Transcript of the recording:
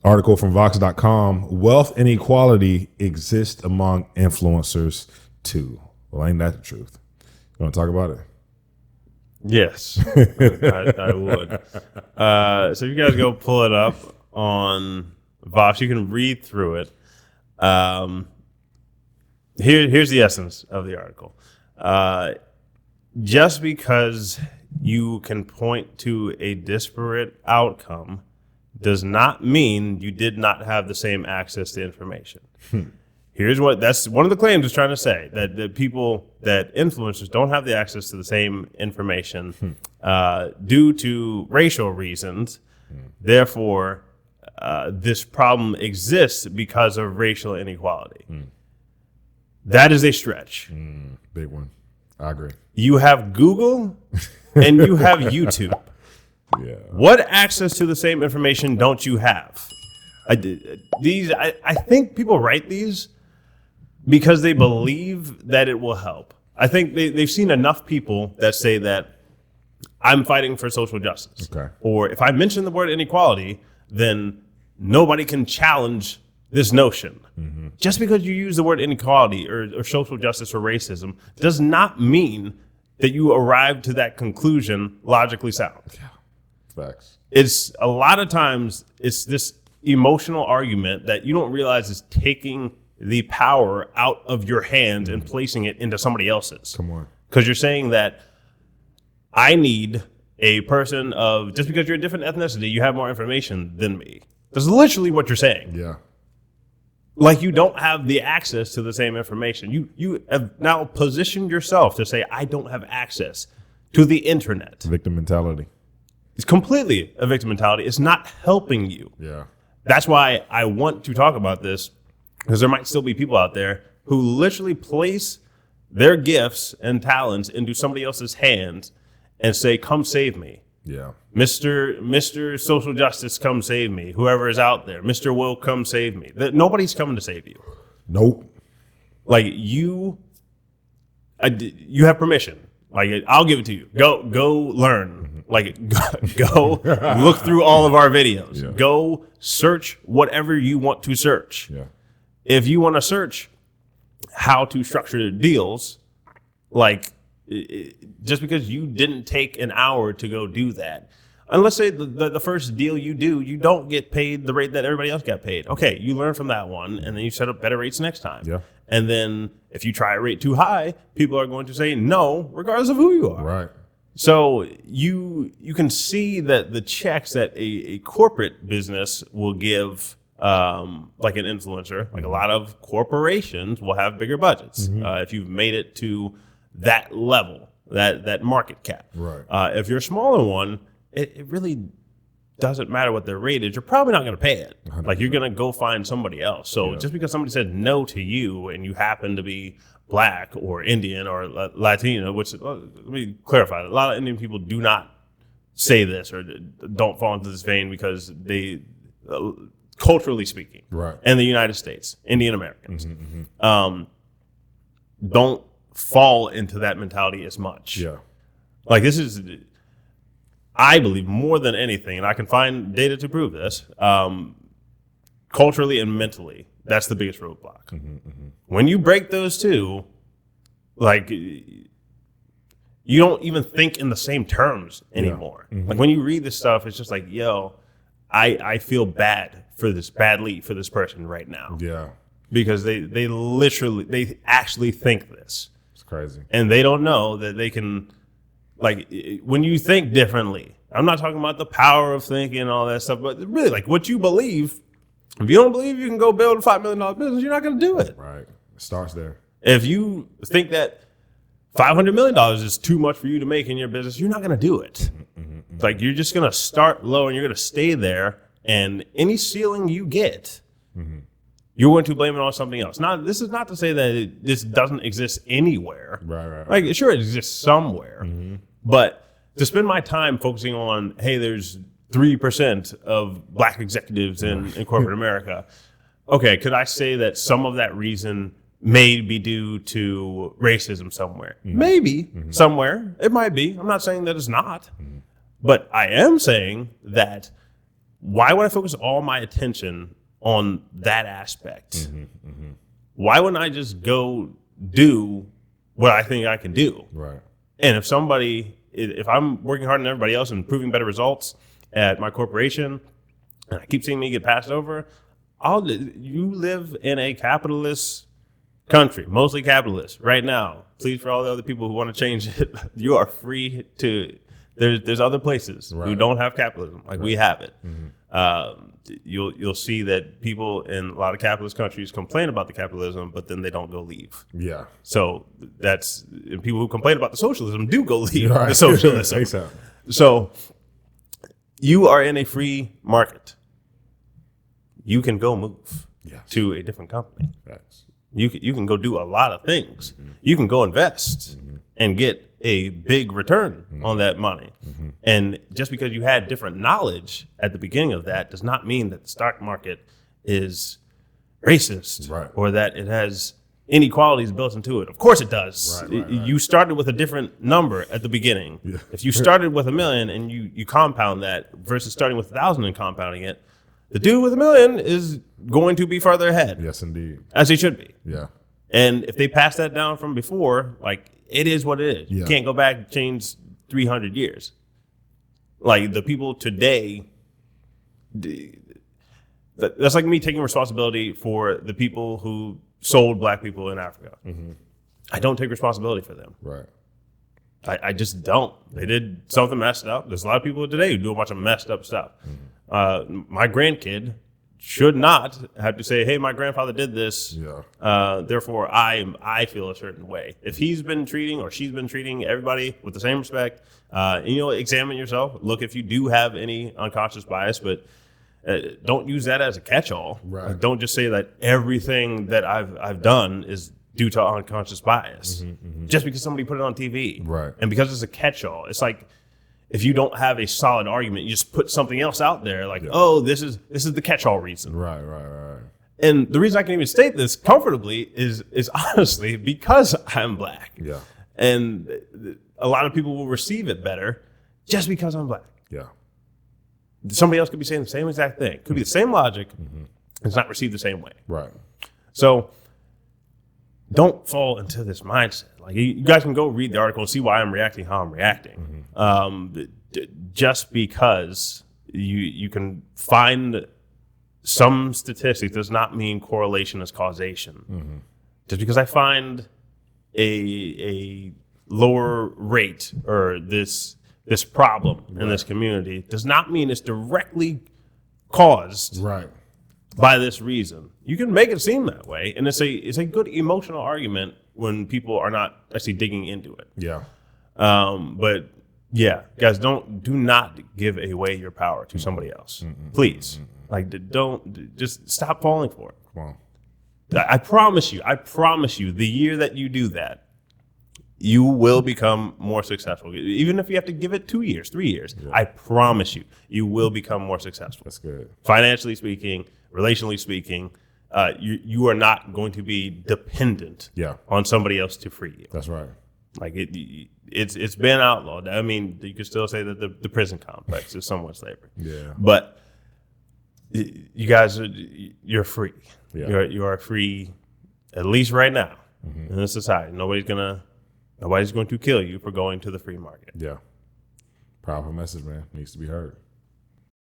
Article from Vox.com. Wealth inequality exists among influencers too. Well, ain't that the truth? You want to talk about it? Yes, I would. So you guys go pull it up on Vox. You can read through it. Here's the essence of the article. Just because you can point to a disparate outcome does not mean you did not have the same access to information. That's one of the claims it's trying to say, that the people, that influencers don't have the access to the same information due to racial reasons. Therefore, this problem exists because of racial inequality. That is a stretch. Big one. I agree. You have Google and you have YouTube. Yeah. What access to the same information don't you have? I think people write these because they believe that it will help. I think they've seen enough people that say that I'm fighting for social justice. Okay. Or if I mention the word inequality, then nobody can challenge this notion. Just because you use the word inequality or social justice or racism does not mean that you arrive to that conclusion logically sound. Yeah. Facts. It's a lot of times it's this emotional argument that you don't realize is taking the power out of your hands and placing it into somebody else's. Come on. Because you're saying that I need a person of, just because you're a different ethnicity, you have more information than me. That's literally what you're saying. Yeah. Like you don't have the access to the same information. You have now positioned yourself to say, I don't have access to the internet. Victim mentality. It's completely a victim mentality. It's not helping you. Yeah. That's why I want to talk about this, because there might still be people out there who literally place their gifts and talents into somebody else's hands and say, come save me. Yeah. Mr. Social Justice, come save me. Whoever is out there, Mr. Will, come save me. Nobody's coming to save you. Nope. Like you have permission. Like I'll give it to you. Go learn. Like go look through all of our videos. Yeah. Go search whatever you want to search. Yeah. If you want to search how to structure deals, like just because you didn't take an hour to go do that, and let's say the first deal you do, you don't get paid the rate that everybody else got paid. Okay, you learn from that one, and then you set up better rates next time. Yeah. And then if you try a rate too high, people are going to say no, regardless of who you are. Right. So you can see that the checks that a corporate business will give, like an influencer, like a lot of corporations will have bigger budgets if you've made it to that level, that market cap. Right. If you're a smaller one, it really doesn't matter what their rate is. You're probably not going to pay it. 100%. Like you're going to go find somebody else. So just because somebody said no to you and you happen to be Black or Indian or Latino, which let me clarify, a lot of Indian people do not say this or don't fall into this vein because they, culturally speaking, Right. in the United States, Indian Americans, don't fall into that mentality as much. Yeah. Like this is, I believe more than anything, and I can find data to prove this, culturally and mentally, that's the biggest roadblock. When you break those two, like you don't even think in the same terms anymore. Like when you read this stuff, it's just like, yo, I feel badly for this person right now. Yeah. Because they actually think this. It's crazy. And they don't know that they can, like, when you think differently, I'm not talking about the power of thinking and all that stuff, but really, like, what you believe, if you don't believe you can go build a $5 million business, you're not going to do it. Right. It starts there. If you think that $500 million is too much for you to make in your business, you're not going to do it. Like, you're just going to start low and you're going to stay there, and any ceiling you get, you're going to blame it on something else. Now, this is not to say that this doesn't exist anywhere. Right. Like, sure, it exists somewhere. But to spend my time focusing on, hey, there's 3% of Black executives in corporate America. Okay, could I say that some of that reason may be due to racism somewhere? Maybe somewhere. It might be. I'm not saying that it's not. But I am saying that why would I focus all my attention on that aspect? Why wouldn't I just go do what I think I can do? Right. And if I'm working harder than everybody else and proving better results at my corporation, and I keep seeing me get passed over, you live in a capitalist country, mostly capitalist right now. Please, for all the other people who want to change it, you are free to. There's other places who don't have capitalism like we have it. You'll see that people in a lot of capitalist countries complain about the capitalism, but then they don't go leave. Yeah. So and people who complain about the socialism do go leave the socialism. Exactly. So you are in a free market. You can go move to a different company. Facts. You can go do a lot of things. You can go invest and get a big return on that money. And just because you had different knowledge at the beginning of that does not mean that the stock market is racist or that it has inequalities built into it. Of course it does. You started with a different number at the beginning. Yeah. If you started with $1 million and you compound that versus starting with 1,000 and compounding it, the dude with $1 million is going to be farther ahead. Yes, indeed. As he should be. Yeah. And if they pass that down from before, like, it is what it is. Yeah. You can't go back and change 300 years. Like, the people today, that's like me taking responsibility for the people who sold black people in Africa. I don't take responsibility for them. Right. I just don't. They did something messed up. There's a lot of people today who do a bunch of messed up stuff. My grandkid should not have to say, hey, my grandfather did this. Therefore, I feel a certain way. If he's been treating or she's been treating everybody with the same respect, examine yourself. Look if you do have any unconscious bias, but don't use that as a catch-all. Right. Like, don't just say that everything that I've done is due to unconscious bias just because somebody put it on TV. Right. And because it's a catch-all, it's like, if you don't have a solid argument, you just put something else out there like, oh, this is the catch-all reason. Right. And the reason I can even state this comfortably is honestly because I'm black. Yeah. And a lot of people will receive it better just because I'm black. Yeah. Somebody else could be saying the same exact thing. Could be the same logic. It's not received the same way. Right. So don't fall into this mindset. Like, you guys can go read the article and see why I'm reacting how I'm reacting. Just because you can find some statistics does not mean correlation is causation. Just because I find a lower rate or this problem in this community does not mean it's directly caused by this reason. You can make it seem that way, and it's a good emotional argument when people are not actually digging into it. Yeah. But yeah, guys, do not give away your power to somebody else. Please. Like, just stop falling for it. Come on. I promise you, the year that you do that, you will become more successful. Even if you have to give it 2 years, 3 years, I promise you will become more successful. That's good. Financially speaking, relationally speaking, you are not going to be dependent on somebody else to free you. That's right. Like, it's been outlawed. I mean, you could still say that the prison complex is somewhat slavery. Yeah. But you guys, you're free. Yeah. You are free, at least right now in this society. Nobody's going to kill you for going to the free market. Yeah. Powerful message, man. Needs to be heard.